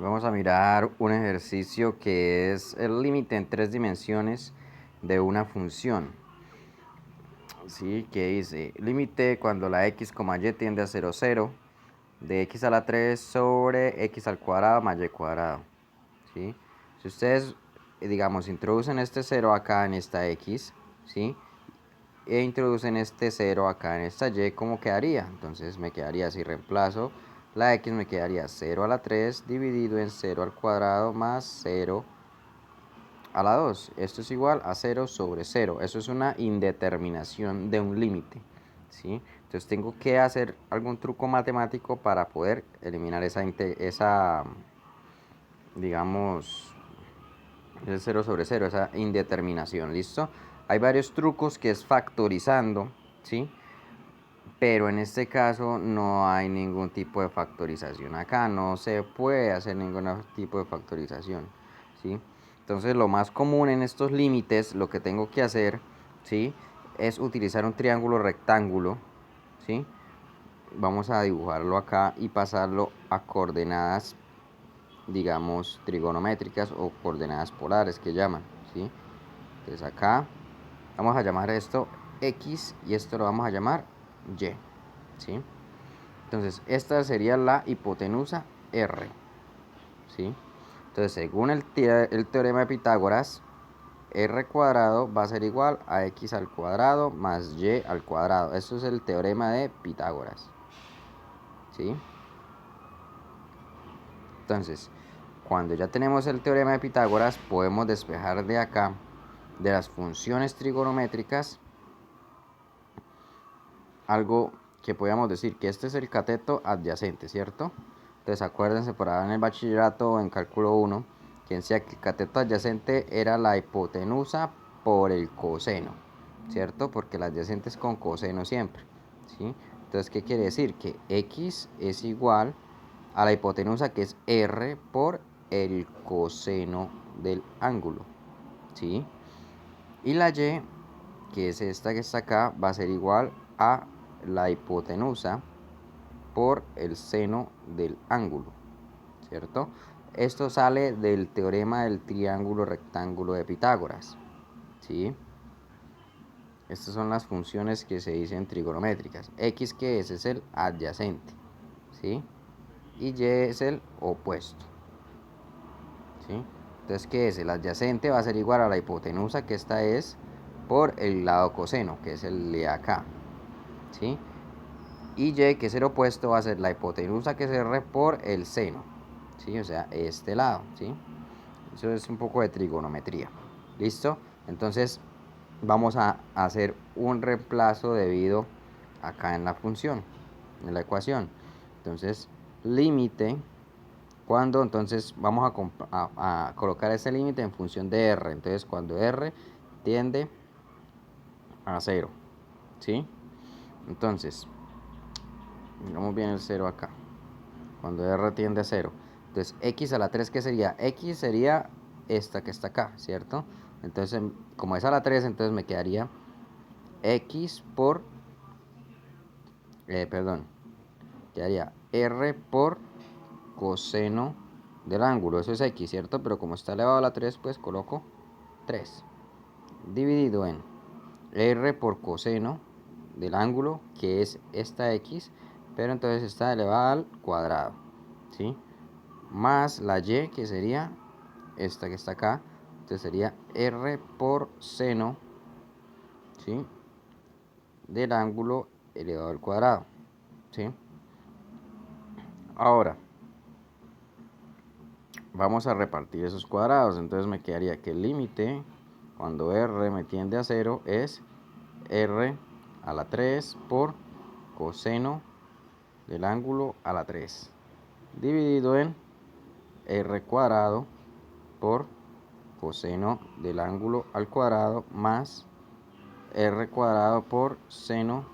Vamos a mirar un ejercicio que es el límite en 3 dimensiones de una función. ¿Sí? Que dice, límite cuando la x, y tiende a 0, 0, de x a la 3 sobre x al cuadrado más y cuadrado. ¿Sí? Si ustedes, digamos, introducen este 0 acá en esta x, ¿sí? E introducen este 0 acá en esta y, ¿cómo quedaría? Entonces me quedaría, si reemplazo la x, me quedaría 0 a la 3 dividido en 0 al cuadrado más 0 a la 2. Esto es igual a 0 sobre 0. Eso es una indeterminación de un límite, ¿sí? Entonces tengo que hacer algún truco matemático para poder eliminar esa digamos, el 0 sobre 0, esa indeterminación, ¿listo? Hay varios trucos que es factorizando, ¿sí? Pero en este caso no hay ningún tipo de factorización. Acá no se puede hacer ningún tipo de factorización, ¿sí? Entonces lo más común en estos límites, lo que tengo que hacer, ¿sí? Es utilizar un triángulo rectángulo, ¿sí? Vamos a dibujarlo acá y pasarlo a coordenadas, digamos, trigonométricas o coordenadas polares que llaman, ¿sí? Entonces acá vamos a llamar esto X y esto lo vamos a llamar Y, ¿sí? Entonces esta sería la hipotenusa R, ¿sí? Entonces según el teorema de Pitágoras, R cuadrado va a ser igual a X al cuadrado más Y al cuadrado. Esto es el teorema de Pitágoras, ¿sí? Entonces, cuando ya tenemos el teorema de Pitágoras, podemos despejar de acá, de las funciones trigonométricas, algo que podríamos decir que este es el cateto adyacente, ¿cierto? Entonces acuérdense por ahí en el bachillerato en cálculo 1, que decía que el cateto adyacente era la hipotenusa por el coseno, ¿cierto? Porque la adyacente es con coseno siempre, ¿sí? Entonces, ¿qué quiere decir? Que x es igual a la hipotenusa, que es r por el coseno del ángulo, ¿sí? Y la y, que es esta que está acá, va a ser igual a la hipotenusa por el seno del ángulo, ¿cierto? Esto sale del teorema del triángulo rectángulo de Pitágoras, ¿sí? Estas son las funciones que se dicen trigonométricas. X, que es el adyacente, ¿sí? Y Y es el opuesto, ¿sí? Entonces, ¿qué es? El adyacente va a ser igual a la hipotenusa, que esta es, por el lado coseno, que es el de acá, ¿sí? Y Y, que es el opuesto, va a ser la hipotenusa, que es R, por el seno, ¿sí? O sea, este lado, ¿sí? Eso es un poco de trigonometría. ¿Listo? Entonces, vamos a hacer un reemplazo debido acá en la función, en la ecuación. Entonces, límite, cuando entonces vamos a colocar ese límite en función de R. Entonces, cuando R tiende a 0, ¿sí? Entonces, miramos bien el 0 acá. Cuando R tiende a 0. Entonces, x a la 3, ¿qué sería? X sería esta que está acá, ¿cierto? Entonces, como es a la 3, entonces me quedaría x por, perdón, quedaría r por coseno del ángulo. Eso es x, ¿cierto? Pero como está elevado a la 3, pues coloco 3. Dividido en r por coseno del ángulo, que es esta x, pero entonces está elevada al cuadrado, ¿sí? Más la y, que sería esta que está acá. Entonces sería r por seno, ¿sí?, del ángulo elevado al cuadrado, ¿sí? Ahora vamos a repartir esos cuadrados. Entonces me quedaría que el límite cuando r me tiende a 0 es r a la 3 por coseno del ángulo a la 3 dividido en r cuadrado por coseno del ángulo al cuadrado más r cuadrado por seno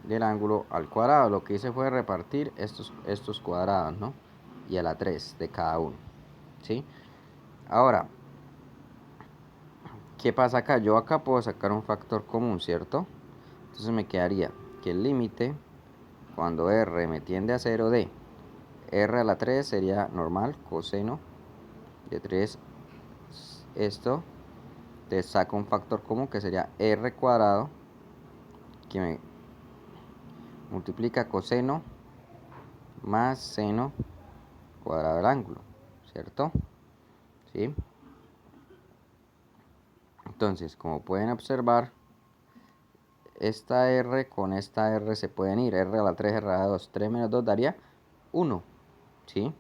del ángulo al cuadrado. Lo que hice fue repartir estos cuadrados, ¿no? Y a la 3 de cada uno, ¿sí? Ahora, ¿qué pasa acá? Yo acá puedo sacar un factor común, ¿cierto? Entonces me quedaría que el límite cuando r me tiende a 0 de r a la 3 sería normal, coseno de 3, esto, te saco un factor común que sería r cuadrado, que me multiplica coseno más seno cuadrado del ángulo, ¿cierto? ¿Sí? Entonces, como pueden observar, esta r con esta r se pueden ir, r a la 3, r a la 2, 3 menos 2 daría 1, ¿sí?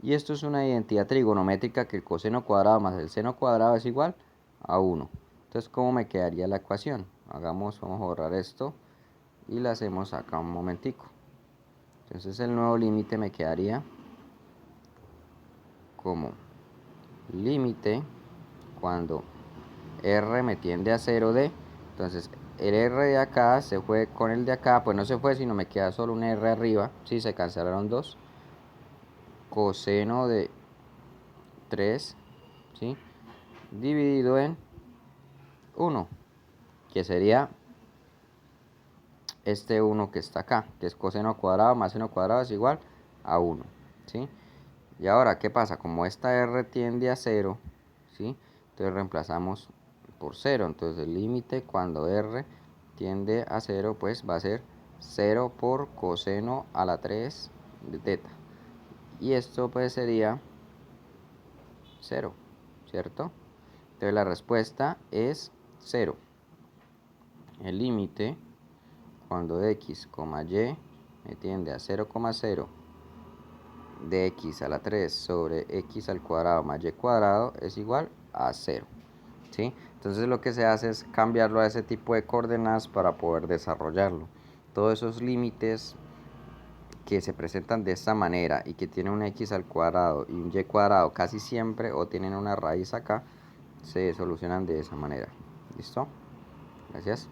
Y esto es una identidad trigonométrica que el coseno cuadrado más el seno cuadrado es igual a 1. Entonces, ¿cómo me quedaría la ecuación? Vamos a borrar esto y la hacemos acá un momentico. Entonces el nuevo límite me quedaría como límite cuando r me tiende a 0 de, entonces el r de acá se fue con el de acá, pues no se fue, sino me queda solo un r arriba, si se cancelaron dos, coseno de 3, ¿sí? Dividido en 1, que sería este 1 que está acá, que es coseno cuadrado más seno cuadrado es igual a 1, ¿sí? Y ahora, ¿qué pasa? Como esta r tiende a 0, ¿sí? Entonces reemplazamos por 0, entonces el límite cuando r tiende a 0, pues va a ser 0 por coseno a la 3 de teta. Y esto pues sería 0, ¿cierto? Entonces la respuesta es 0. El límite cuando x, y me tiende a 0,0 de x a la 3 sobre x al cuadrado más y cuadrado es igual a 0, ¿sí? Entonces lo que se hace es cambiarlo a ese tipo de coordenadas para poder desarrollarlo. Todos esos límites que se presentan de esta manera y que tienen un x al cuadrado y un y cuadrado casi siempre, o tienen una raíz acá, se solucionan de esa manera. ¿Listo? Gracias.